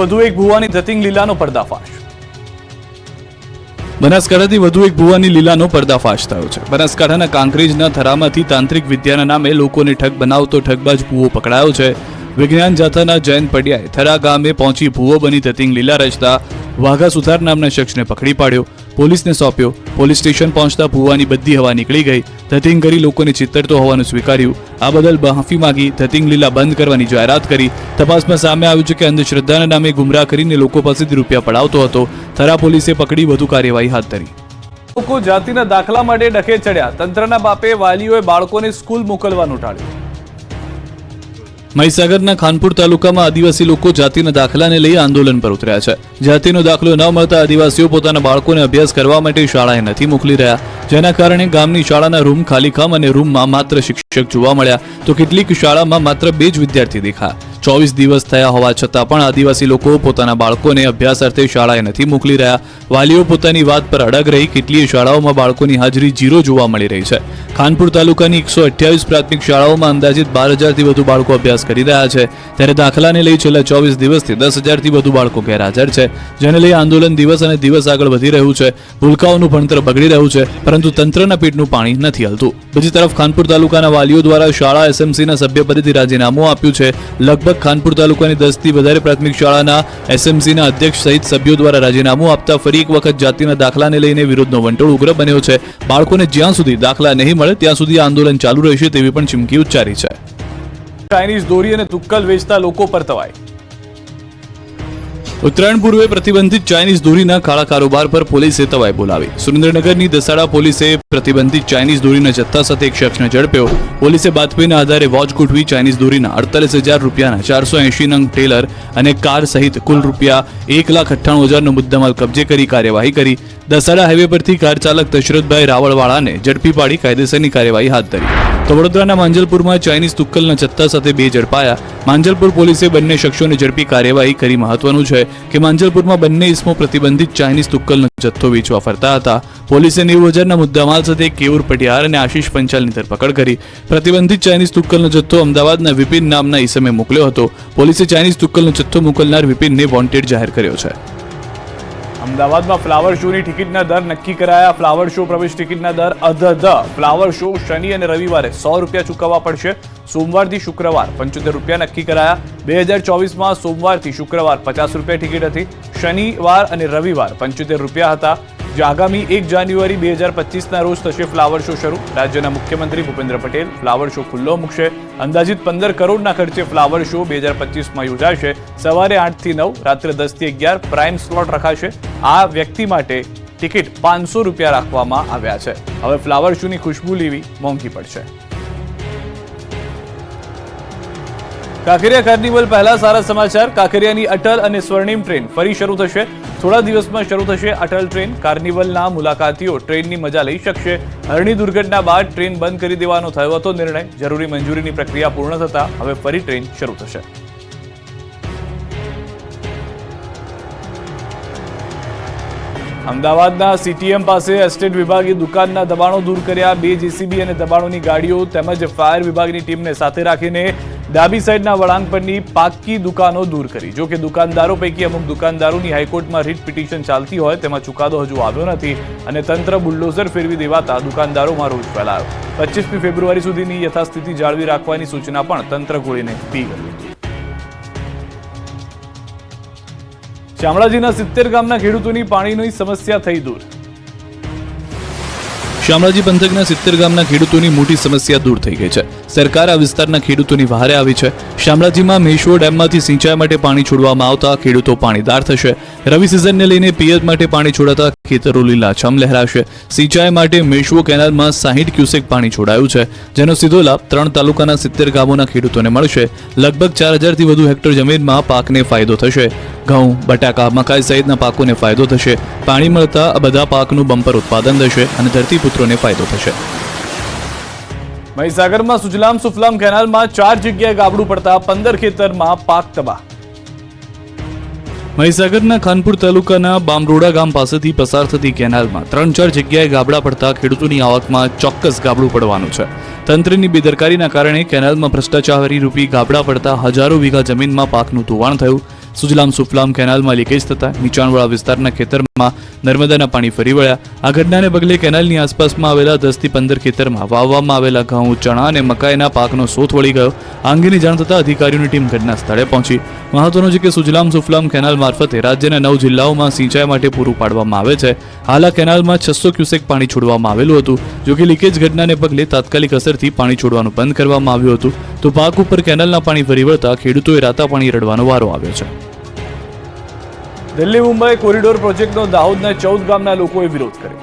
વધુ એક ભુવાની ધતિંગ લીલાનો પર્દાફાશ. બનાસકાંઠાથી વધુ એક ભુવાની લીલાનો પર્દાફાશ થયો છે. બનાસકાંઠાના કાંકરેજના થરામાંથી તાંત્રિક વિદ્યાના નામે લોકોને ઠગ બનાવતો ઠગબાજ ભુવો પકડાયો છે. વિજ્ઞાન જાથાના જૈન પડિયાએ થરા ગામે પહોંચી ભુવો બની ધતિંગ લીલા રચતા વાઘા સુથાર નામના શખ્સને પકડી પાડ્યો, પોલીસને સોંપ્યો. પોલીસ સ્ટેશન પહોંચતા ભુવાની બધી હવા નીકળી ગઈ. ધતિંગ કરી લોકોને ચિતરતો હોવાનું સ્વીકાર્યું. આ બદલ માફી માંગી ધતિંગ લીલા બંધ કરવાની જાહેરાત કરી. તપાસમાં સામે આવ્યું છે કે અંધશ્રદ્ધાના નામે ગુમરાહ કરીને લોકો પાસેથી રૂપિયા પડાવતો હતો. થરા પોલીસે પકડી વધુ કાર્યવાહી હાથ ધરી. લોકો જાતિના દાખલા માટે ડખે ચડ્યા. તંત્રના બાપે વાલીઓએ બાળકોને સ્કૂલ મોકલવાનું ટાળ્યું. મહીસાગરના ખાનપુર તાલુકામાં આદિવાસી લોકો જાતિના દાખલાને લઈ આંદોલન પર ઉતર્યા છે. જાતિનો દાખલો ન મળતા આદિવાસીઓ પોતાના બાળકોને અભ્યાસ કરવા માટે શાળાએ નથી મોકલી રહ્યા, જેના કારણે ગામની શાળાના રૂમ ખાલીખમ અને રૂમમાં માત્ર શિક્ષક જોવા મળ્યા તો કેટલીક શાળામાં માત્ર 2 જ વિદ્યાર્થી દેખાયા. 24 દિવસ થયા હોવા છતાં પણ આદિવાસી લોકો પોતાના બાળકોને અભ્યાસ અર્થે શાળાએ નથી મોકલી રહ્યા. વાલીઓ પોતાની વાત પર અડગ રહી કેટલીય શાળાઓમાં બાળકોની હાજરી 0 જોવા મળી રહી છે. ખાનપુર તાલુકાની 128 પ્રાથમિક શાળાઓમાં અંદાજિત 12,000થી વધુ બાળકો અભ્યાસ કરી રહ્યા છે, ત્યારે દાખલાને લઈ છેલ્લા 24 દિવસથી 10,000થી વધુ બાળકો ગેરહાજર છે, જેને લઈ આંદોલન દિવસ અને દિવસ આગળ વધી રહ્યું છે. ભૂલકાઓનું ભણતર બગડી રહ્યું છે, પરંતુ તંત્રના પેટનું પાણી નથી હલતું. બીજી તરફ ખાનપુર તાલુકાના વાલીઓ દ્વારા શાળા એસએમસીના સભ્યપદેથી રાજીનામું આપ્યું છે. લગભગ ખાનપુર તાલુકાની 10થી વધારે પ્રાથમિક શાળાના એસએમસીના અધ્યક્ષ સહિત સભ્યો દ્વારા રાજીનામું આપતા ફરી એક વખત જાતિના દાખલાને લઈને વિરોધનો વંટોળ ઉગ્ર બન્યો છે. બાળકોને જ્યાં સુધી દાખલા નહીં મળે ત્યાં સુધી આંદોલન ચાલુ રહેશે તેવી પણ ચીમકી ઉચ્ચારી છે. ચાઇનીઝ દોરી અને તુક્કલ વેચતા લોકો પર તવાઈ. ઉત્તરાયણ પૂર્વે પ્રતિબંધિત ચાઇનીઝ દોરીના કાળા કારોબાર પર પોલીસે તવાઈ બોલાવી. સુરેન્દ્રનગરની દસાડા પોલીસે પ્રતિબંધિત ચાઇનીઝ દોરીના જથ્થા સાથે એક શખ્સને ઝડપ્યો. પોલીસે બાતમીના આધારે વોચ ગોઠવી ચાઇનીઝ દોરીના 48,000 રૂપિયાના 480 નંગ ટેલર અને કાર સહિત કુલ રૂપિયા 1,98,000નો મુદ્દામાલ કબજે કરી કાર્યવાહી કરી. દસાડા હાઈવે પરથી કાર ચાલક દશરથભાઈ રાવળવાળાને ઝડપી પાડી કાયદેસરની કાર્યવાહી હાથ ધરી. તો વડોદરાના માંજલપુરમાં ચાઇનીઝ તુક્કલના જથ્થા સાથે 2 ઝડપાયા. માંજલપુર પોલીસે બંને શખ્સોને ઝડપી કાર્યવાહી કરી. મહત્વનું છે કે માંજલપુરમાં બંને ઇસમો પ્રતિબંધિત ચાઇનીઝ તુક્કલનો જથ્થો વેચવા ફરતા હતા. પોલીસે 90,000ના મુદ્દામાલ સાથે કેવુર પટિયાર અને આશીષ પંચાલની ધરપકડ કરી. પ્રતિબંધિત ચાઇનીઝ તુક્કલનો જથ્થો અમદાવાદના વિપિન નામના ઈસમે મોકલ્યો હતો. પોલીસે ચાઇનીઝ તુક્કલનો જથ્થો મોકલનાર વિપિનને વોન્ટેડ જાહેર કર્યો છે. અમદાવાદમાં ફ્લાવર શોની ટિકિટના દર નક્કી કરાયા. ફ્લાવર શો પ્રવેશ ટિકિટના દર ફ્લાવર શો શનિ અને રવિવારે 100 રૂપિયા ચૂકવવા પડશે. સોમવારથી શુક્રવાર 75 રૂપિયા નક્કી કરાયા. 2024માં સોમવારથી શુક્રવાર 50 રૂપિયા ટિકિટ હતી. શનિવાર અને રવિવાર 75 રૂપિયા હતા. જે આગામી 1 જાન્યુઆરી 2025ના રોજ થશે ફ્લાવર શો શરૂ. રાજ્યના મુખ્યમંત્રી ભૂપેન્દ્ર પટેલ ફ્લાવર શો ખુલ્લો મૂકશે. અંદાજિત 15 કરોડના ખર્ચે ફ્લાવર શો 2025માં યોજાશે. સવારે 8 થી 9, રાત્રે 10 થી 11 પ્રાઇમ સ્લોટ રખાશે. આ વ્યક્તિ માટે ટિકિટ 500 રૂપિયા રાખવામાં આવ્યા છે. હવે ફ્લાવર શોની ખુશ્બુ લેવી મોંઘી પડશે. કાંકરિયા કાર્નિવલ પહેલા સારા સમાચાર. કાંકરિયાની અટલ અને સ્વર્ણિમ ટ્રેન ફરી શરૂ થશે. થોડા દિવસમાં શરૂ થશે અટલ ટ્રેન. કાર્નિવલના મુલાકાતીઓ ટ્રેનની મજા લઈ શકશે. હરણી દુર્ઘટના બાદ ટ્રેન બંધ કરી દેવાનો થયો હતો નિર્ણય. જરૂરી મંજૂરીની પ્રક્રિયા પૂર્ણ થતા હવે ફરી ટ્રેન શરૂ થશે. અમદાવાદના સીટીએમ પાસે એસ્ટેટ વિભાગે દુકાનના દબાણો દૂર કર્યા. 2 જેસીબી અને દબાણોની ગાડીઓ તેમજ ફાયર વિભાગની ટીમને સાથે રાખીને ડાબી સાઈડના વળાંક પરની પાક્કી દુકાનો દૂર કરી. જો કે દુકાનદારો પૈકી અમુક દુકાનદારોની હાઈકોર્ટમાં રીટ પિટિશન ચાલતી હોય તેમાં ચુકાદો હજુ આવ્યો નથી અને તંત્ર બુલડોઝર ફેરવી દેવાતા દુકાનદારોમાં રોષ ફેલાયો. 25મી ફેબ્રુઆરી સુધીની યથાસ્થિતિ જાળવી રાખવાની સૂચના પણ તંત્ર ગોળીને પી ગયું. શામળાજીના 70 ગામના ખેડૂતોની પાણીની સમસ્યા થઈ દૂર. શામળાજી પંથકના 70 ગામના ખેડૂતોની મોટી સમસ્યા દૂર થઈ ગઈ છે. સરકાર આ વિસ્તારના ખેડૂતોની વહારે આવી છે. શામળાજીમાં મેશ્વો ડેમમાંથી સિંચાઈ માટે પાણી છોડવામાં આવતા ખેડૂતો પાણીદાર થશે. રવિ સિઝનને લઈને પિયત માટે પાણી છોડાતા ખેતરો લીલાછમ લહેરાશે. સિંચાઈ માટે મેશ્વો કેનાલમાં 60 ક્યુસેક પાણી છોડાયું છે, જેનો સીધો લાભ 3 તાલુકાના 70 ગામોના ખેડૂતોને મળશે. લગભગ 4,000થી વધુ હેક્ટર જમીનમાં પાકને ફાયદો થશે. ઘઉં, બટાકા, મકાઈ સહિતના પાકોને ફાયદો થશે. પાણી મળતા આ બધા પાકનું બમ્પર ઉત્પાદન થશે અને ધરતીપુત્રોને ફાયદો થશે. મહીસાગરમાં સુજલામ સુફલામ કેનાલમાં 4 જગ્યાએ ગાબડું પડતા 15 ખેતરમાં પાક તબાહ. મહીસાગરના ખાનપુર તાલુકાના બામરોડા ગામ પાસેથી પસાર થતી કેનાલમાં 3-4 જગ્યાએ ગાબડા પડતા ખેડૂતોની આવકમાં ચોક્કસ ગાબડું પડવાનું છે. તંત્રની બેદરકારીના કારણે કેનાલમાં ભ્રષ્ટાચારી રૂપી ગાબડા પડતા હજારો વીઘા જમીનમાં પાકનું ધોવાણ થયું. સુજલામ સુફલામ કેનાલમાં લીકેજ થતા નીચાણવાળા વિસ્તારના ખેતરમાં નર્મદાના પાણી ફરી વળ્યા. આ ઘટનાને પગલે કેનાલની આસપાસમાં આવેલા 10 થી 15 ખેતરમાં વાવવામાં આવેલા ઘઉં, ચણા અને મકાઈના પાકનો સોથ વળી ગયો. આ અંગેની જાણ થતાં અધિકારીઓની ટીમ ઘટના સ્થળે પહોંચી. મહત્વનું છે કે સુજલામ સુફલામ કેનાલ મારફતે રાજ્યના 9 જિલ્લાઓમાં સિંચાઈ માટે પૂરું પાડવામાં આવે છે. હાલ આ કેનાલમાં 600 ક્યુસેક પાણી છોડવામાં આવેલું હતું. જોકે લીકેજ ઘટનાને પગલે તાત્કાલિક અસરથી પાણી છોડવાનું બંધ કરવામાં આવ્યું હતું. તો પાક ઉપર કેનાલના પાણી ફરી વળતા ખેડૂતોએ રાતા પાણી રડવાનો વારો આવ્યો છે. દિલ્હી મુંબઈ કોરિડોર પ્રોજેક્ટનો દાહોદના 14 ગામના લોકોએ વિરોધ કર્યો.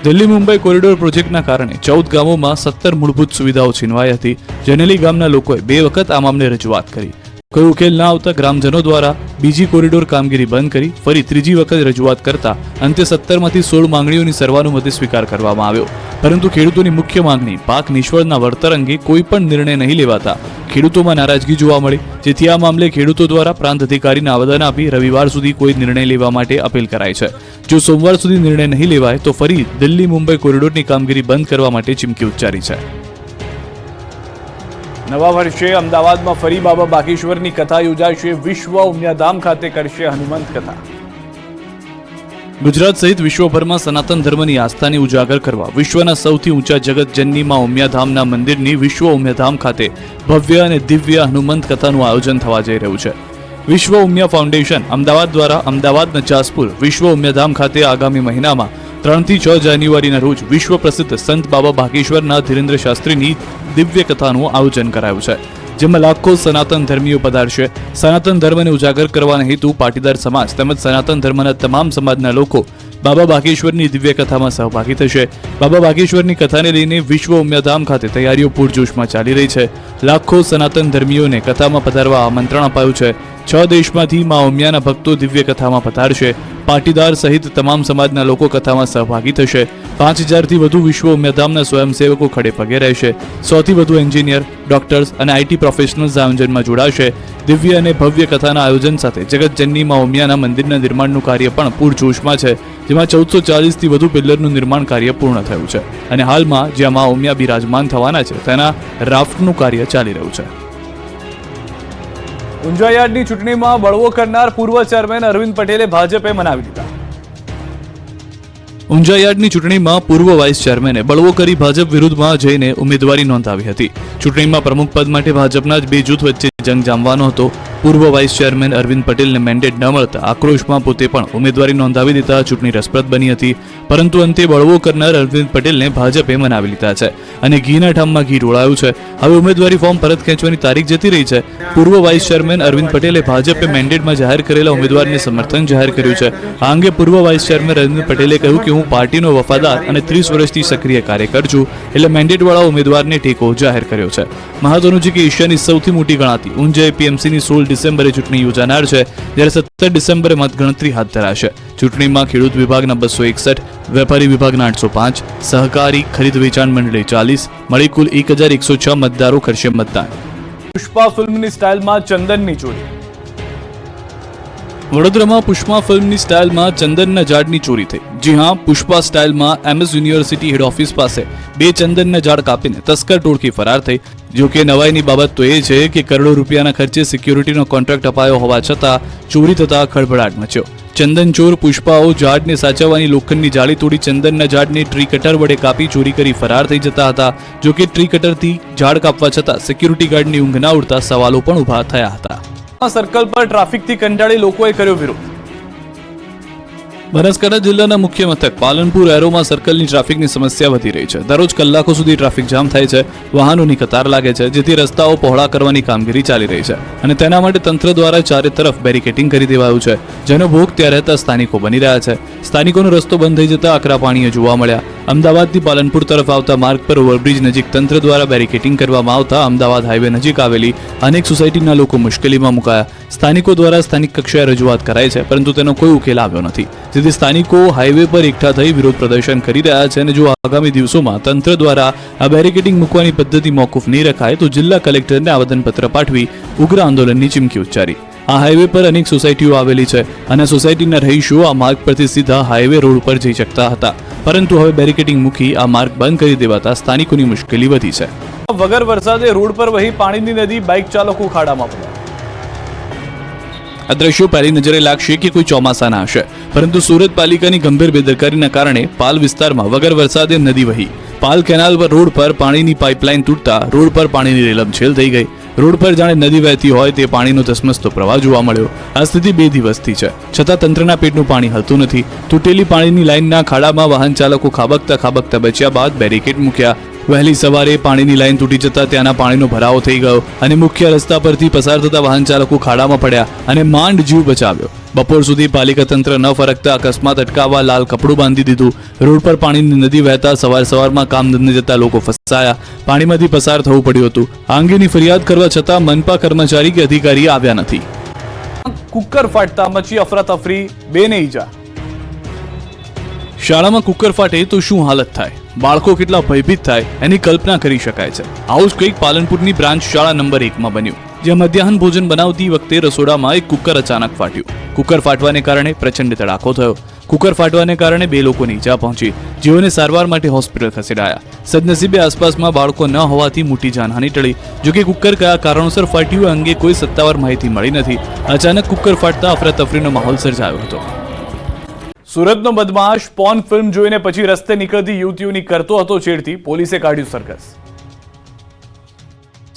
દિલ્હી મુંબઈ કોરિડોર પ્રોજેક્ટના કારણે 14 ગામોમાં 17 મૂળભૂત સુવિધાઓ છીનવાઈ હતી. જેનેલી ગામના લોકોએ 2 વખત આ મામલે રજૂઆત કરી. કોઈ ઉકેલ ના આવતા ગ્રામજનો દ્વારા બીજી કોરિડોર કામગીરી બંધ કરી ફરી ત્રીજી વખત રજૂઆત કરતા અંતે 17 માંથી 16 માંગણીઓની સર્વાનુમતે સ્વીકાર કરવામાં આવ્યો. પરંતુ ખેડૂતોની મુખ્ય માંગણી પાક નિષ્ફળના વળતર અંગે કોઈ પણ નિર્ણય નહીં લેવાતા ખેડૂતોમાં નારાજગી જોવા મળી. જેથી આ મામલે ખેડૂતો દ્વારા પ્રાંત અધિકારીને આવેદન આપી રવિવાર સુધી કોઈ નિર્ણય લેવા માટે અપીલ કરાઈ છે. જો સોમવાર સુધી નિર્ણય નહીં લેવાય તો ફરી દિલ્હી મુંબઈ કોરિડોરની કામગીરી બંધ કરવા માટે ચીમકી ઉચ્ચારી છે. નવા વર્ષે અમદાવાદમાં ફરી બાબા બાગેશ્વરની કથા યોજાશે. વિશ્વ ઉમિયાધામ ખાતે કરશે હનુમંત કથા. ગુજરાત સહિત વિશ્વભરમાં સનાતન ધર્મની આસ્થાને ઉજાગર કરવા વિશ્વના સૌથી ઊંચા જગતજનની માં ઉમિયાધામના મંદિરની વિશ્વ ઉમિયાધામ ખાતે ભવ્ય અને દિવ્ય હનુમંત કથાનું આયોજન થવા જઈ રહ્યું છે. વિશ્વ ઉમિયા ફાઉન્ડેશન અમદાવાદ દ્વારા અમદાવાદના જાસપુર વિશ્વ ઉમિયાધામ ખાતે આગામી મહિનામાં 3 થી 6 જાન્યુઆરીના રોજ વિશ્વ પ્રસિદ્ધ સંત બાબા બાગેશ્વરના ધીરેન્દ્ર શાસ્ત્રીની દિવ્ય કથાનું આયોજન કરાયું છે. જેમાં લાખો સનાતન ધર્મીઓ પધારશે. સનાતન ધર્મને ઉજાગર કરવાના હેતુ પાટીદાર સમાજ તેમજ સનાતન ધર્મના તમામ સમાજના લોકો બાબા બાગેશ્વરની દિવ્ય કથામાં સહભાગી થશે. બાબા બાગેશ્વરની કથાને લઈને વિશ્વ ઉમિયાધામ ખાતે તૈયારીઓ પૂરજોશમાં ચાલી રહી છે. લાખો સનાતન ધર્મીઓને કથામાં પધારવા આમંત્રણ અપાયું છે. 6 દેશમાંથી મા ઉમિયાના ભક્તો દિવ્ય કથામાં પધારશે. પાટીદાર સહિત તમામ સમાજના લોકો કથામાં સહભાગી થશે. 5000 થી વધુ વિશ્વ ઉમિયાધામના સ્વયંસેવકો ખડે પગે રહેશે. 100 થી વધુ એન્જિનિયર, ડોક્ટર્સ અને આઈટી પ્રોફેશનલ્સ આયોજનમાં જોડાશે. દિવ્ય અને ભવ્ય કથાના આયોજન સાથે જગતજનની મા ઉમિયાના મંદિરના નિર્માણનું કાર્ય પણ પૂરજોશમાં છે. જેમાં 1440 થી વધુ પિલ્લરનું નિર્માણ કાર્ય પૂર્ણ થયું છે અને હાલમાં જ્યાં મા ઉમિયા બિરાજમાન થવાના છે તેના રાફ્ટનું કાર્ય ચાલી રહ્યું છે. ઊંઝા યાર્ડની ચૂંટણીમાં બળવો કરનાર પૂર્વ ચેરમેન અરવિંદ પટેલે ભાજપે મનાવી લીધા. ઊંઝા યાર્ડની ચૂંટણીમાં પૂર્વ વાઇસ ચેરમેને બળવો કરી ભાજપ વિરુદ્ધમાં જઈને ઉમેદવારી નોંધાવી હતી. ચૂંટણીમાં પ્રમુખ પદ માટે ભાજપના જ 2 જૂથ વચ્ચે જંગ જામવાનો હતો. પૂર્વ વાઇસ ચેરમેન અરવિંદ પટેલને મેન્ડેટ ન મળતા આક્રોશમાં પોતે પણ ઉમેદવારી નોંધાવી દેતા ચૂંટણી રસપ્રદ બની હતી. પરંતુ અંતે બળવો કરનાર અરવિંદ પટેલને ભાજપે મનાવી લીધા છે અને ઘીના ઠામમાં ઘી ઢોળાયું છે. હવે ઉમેદવારી ફોર્મ પરત ખેંચવાની તારીખ જતી રહી છે. પૂર્વ વાઇસ ચેરમેન અરવિંદ પટેલે ભાજપે મેન્ડેટમાં જાહેર કરેલા ઉમેદવારને સમર્થન જાહેર કર્યું છે. આ અંગે પૂર્વ વાઇસ ચેરમેન અરવિંદ પટેલે કહ્યું કે હું પાર્ટીનો વફાદાર અને 30 વર્ષથી સક્રિય કાર્યકર છું એટલે મેન્ડેટવાળા ઉમેદવારને ટેકો જાહેર કર્યો છે. મહત્વનું છે કે એશિયાની સૌથી મોટી ગણાતી ઊંઝા એપીએમસીની 16 ડિસેમ્બરે ચૂંટણી યોજાનાર છે જ્યારે 17 ડિસેમ્બરે મતગણતરી હાથ ધરાશે. ચૂંટણીમાં ખેડૂત વિભાગના 261, વેપારી વિભાગના 805, સહકારી ખરીદ વેચાણ મંડળી 40 મળી કુલ 1106 મતદારો કરશે મતદાન. પુષ્પા ફિલ્મની સ્ટાઇલમાં ચંદનની ચોરી. વડોદરામાં પુષ્પા ફિલ્મની સ્ટાઇલમાં ચંદનના ઝાડની ચોરી થઈ. જી હા, પુષ્પા સ્ટાઇલમાં એમએસ યુનિવર્સિટી હેડ ઓફિસ પાસે 2 ચંદનના ઝાડ કાપીને તસ્કર ટોળકી ફરાર થઈ. જો કે નવાઈની બાબત તો એ છે કે કરોડો રૂપિયાના ખર્ચે સિક્યોરિટીનો કોન્ટ્રાક્ટ અપાયો હોવા છતાં ચોરી થતા ખળભળાટ મચ્યો. ચંદન ચોર પુષ્પાઓ ઝાડને સાચવવાની લોખંડની જાળી તોડી ચંદનના ઝાડને ટ્રી કટર વડે કાપી ચોરી કરી ફરાર થઈ જતા હતા. જો કે ટ્રી કટરથી ઝાડ કાપવા છતાં સિક્યોરિટી ગાર્ડની ઊંઘ ના ઉડતા સવાલો પણ ઊભા થયા હતા. સર્કલ પર ટ્રાફિકથી કંટાળી લોકોએ કર્યો વિરોધ. બનાસકાંઠા જિલ્લાના મુખ્ય મથક પાલનપુર એરોમાં સર્કલની ટ્રાફિકની સમસ્યા વધી રહી છે. દરરોજ કલાકો સુધી ટ્રાફિક જામ થાય છે. વાહનોની કતાર લાગે છે જેથી રસ્તાઓ પહોળા કરવાની કામગીરી ચાલી રહી છે અને તેના માટે તંત્ર દ્વારા ચારે તરફ બેરિકેડિંગ કરી દેવાયું છે જેનો ભોગ ત્યાં રહેતા સ્થાનિકો બની રહ્યા છે. સ્થાનિકોનો રસ્તો બંધ થઈ જતા આકરા પાણીએ જોવા મળ્યા. અમદાવાદથી પાલનપુર તરફ આવતા માર્ગ પર ઓવરબ્રિજ નજીક તંત્ર દ્વારા બેરિકેડિંગ કરવામાં આવતા અમદાવાદ હાઈવે નજીક આવેલી અનેક સોસાયટીના લોકો મુશ્કેલીમાં મુકાયા. સ્થાનિકો દ્વારા સ્થાનિક કક્ષાએ રજૂઆત કરાઈ છે પરંતુ તેનો કોઈ ઉકેલ આવ્યો નથી. જેથી સ્થાનિકો હાઈવે પર એકઠા થઈ વિરોધ પ્રદર્શન કરી રહ્યા છે અને જો આગામી દિવસોમાં તંત્ર દ્વારા આ બેરિકેડિંગ મૂકવાની પદ્ધતિ મોકૂફ નહીં રખાય તો જિલ્લા કલેક્ટરને આવેદનપત્ર પાઠવી ઉગ્ર આંદોલનની ચીમકી ઉચ્ચારી. આ હાઈવે પર અનેક સોસાયટીઓ આવેલી છે અને સોસાયટીના રહીશો આ માર્ગ પરથી સીધા હાઈવે રોડ પર જઈ શકતા હતા પરંતુ હવે બેરિકેડિંગ મૂકી આ માર્ગ બંધ કરી દેવાતા સ્થાનિકોની મુશ્કેલી વધી છે. વગર વરસાદે રોડ પર વહી પાણીની નદી, બાઇક ચાલકો ખાડામાં પડ્યા. આ દ્રશ્યો પહેલી નજરે લાગશે કે કોઈ ચોમાસાના હશે, પરંતુ સુરત પાલિકાની ગંભીર બેદરકારીના કારણે પાલ વિસ્તારમાં વગર વરસાદે નદી વહી. પાલ કેનાલ પર રોડ પર પાણીની પાઇપલાઇન તૂટતા રોડ પર પાણીની રેલમછેલ થઈ ગઈ. રોડ પર જાણે નદી વહેતી હોય તે પાણીનો ધસમસતો પ્રવાહ જોવા મળ્યો. આ સ્થિતિ 2 દિવસથી છે, છતાં તંત્રના પેટનું પાણી હલતું નથી. તૂટેલી પાણીની લાઇનના ખાડામાં વાહન ચાલકો ખાબકતા બચ્યા બાદ બેરિકેડ મૂક્યા. વહેલી સવારે પાણીની લાઇન તૂટી જતા ત્યાંના પાણીનો ભરાવો થઈ ગયો અને મુખ્ય રસ્તા પરથી પસાર થતા વાહન ચાલકો ખાડામાં પડ્યા અને માંડ જીવ બચાવ્યો. બપોર સુધી પાલિકા તંત્ર ન ફરકતા અકસ્માત અટકાવવા લાલ કપડું બાંધી દીધું. રોડ પર પાણીની નદી વહેતા સવારમાં કામ ધંધે જતા લોકો ફસાયા. પાણીમાંથી પસાર થવું પડ્યું હતું. આ અંગેની ફરિયાદ કરવા છતાં મનપા કર્મચારી કે અધિકારી આવ્યા નથી. કુકર ફાટતા મચી અફરાતફરી, 2 ને ઈજા. શાળામાં કુકર ફાટે તો શું હાલત થાય, બાળકો કેટલા ભયભીત થાય એની કલ્પના કરી શકાય છે. આવું જ કંઈક પાલનપુરની બ્રાન્ચ શાળા નંબર 1 માં બન્યું, જ્યાં મધ્યાહન ભોજન બનાવતી વખતે રસોડામાં એક કુકર અચાનક ફાટ્યું. કુકર ફાટવાને કારણે પ્રચંડ ધડાકો થયો. કુકર ફાટવાને કારણે 2 લોકોને ઈજા પહોંચી, જેઓને સારવાર માટે હોસ્પિટલ ખસેડાયા. સદનસીબે આસપાસમાં બાળકો ન હોવાથી મોટી જાનહાનિ ટળી. જોકે કુકર કયા કારણોસર ફાટ્યું અંગે કોઈ સત્તાવાર માહિતી મળી નથી. અચાનક કુકર ફાટતા અફરાતફરીનો માહોલ સર્જાયો હતો. સુરતનો બદમાશ પોર્ન ફિલ્મ જોઈને પછી રસ્તે નીકળતી યુવતીઓની કરતો હતો છેડતી, પોલીસે કાઢ્યું સરઘસ.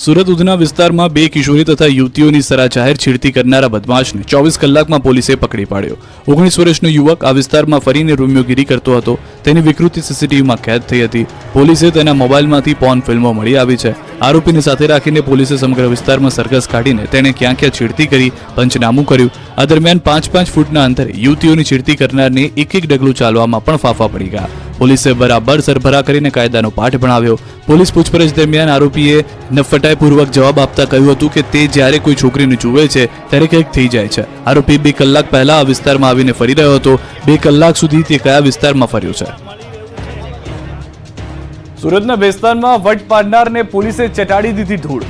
સુરત ઉધના વિસ્તારમાં 2 કિશોરી તથા યુવતીઓની સરાજાહેર છેડતી કરનારા બદમાશને 24 કલાકમાં પોલીસે પકડી પાડ્યો. 19 વર્ષનો યુવક આ વિસ્તારમાં ફરીને રોમિયોગીરી કરતો હતો. તેની વિકૃતિ સીસીટીવીમાં કેદ થઈ હતી. પોલીસે તેના મોબાઈલમાંથી પોર્ન ફિલ્મો મળી આવી છે. આરોપીને સાથે રાખીને પોલીસે સમગ્ર વિસ્તારમાં સરઘસ કાઢીને તેણે ક્યાં છેડતી કરી પંચનામું કર્યું. આ દરમિયાન 5-5 ફૂટના અંતરે યુવતીઓની છેડતી કરનારને એક ડગલું ચાલવામાં પણ ફાફા પડી ગયા. પોલીસે બરાબર સરભરા કરીને કાયદાનો પાઠ ભણાવ્યો. પોલીસ પૂછપરછ દરમિયાન આરોપીએ નફટાઈપૂર્વક જવાબ આપતા કહ્યું હતું કે તે જ્યારે કોઈ છોકરીને જુએ છે ત્યારે કંઈક થઈ જાય છે. આરોપી 2 કલાક પહેલા આ વિસ્તારમાં આવીને ફરી રહ્યો હતો. 2 કલાક સુધી તે કયા વિસ્તારમાં ફર્યો છે? સુરતના ભેસ્તાનમાં વટ પાડનારને પોલીસે ચટાડી દીધી ધૂળ.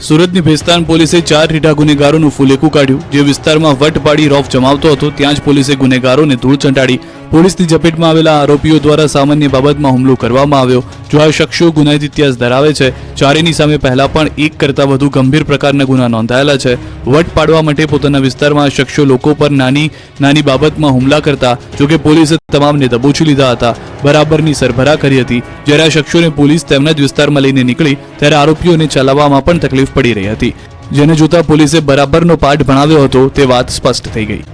સુરતની ભેસ્તાન પોલીસે 4 રીઢા ગુનેગારોનું ફુલેકું કાઢ્યું. જે વિસ્તારમાં વટ પાડી રોફ જમાવતો હતો ત્યાં જ પોલીસે ગુનેગારોને ધૂળ ચંટાડી. પોલીસની ઝપેટમાં આવેલા આરોપીઓ દ્વારા સામાન્ય બાબતમાં હુમલો કરવામાં આવ્યો. જો આ શખ્સો ગુનાહિત ઇતિહાસ ધરાવે છે. ચારેયની સામે પહેલા પણ 1 કરતાં વધુ ગંભીર પ્રકારના ગુના નોંધાયેલા છે. વટ પાડવા માટે પોતાના વિસ્તારમાં આ શખ્સો લોકો પર નાની બાબતમાં હુમલા કરતા. જોકે પોલીસે તમામને દબોચી લીધા હતા. બરાબરની સરભરા કરી હતી. જ્યારે આ શખ્સોને પોલીસ તેમના જ વિસ્તારમાં લઈને નીકળી ત્યારે આરોપીઓને ચલાવવામાં પણ તકલીફ પડી રહી હતી. જેને જોતા પોલીસે બરાબરનો પાઠ ભણાવ્યો હતો તે વાત સ્પષ્ટ થઈ ગઈ.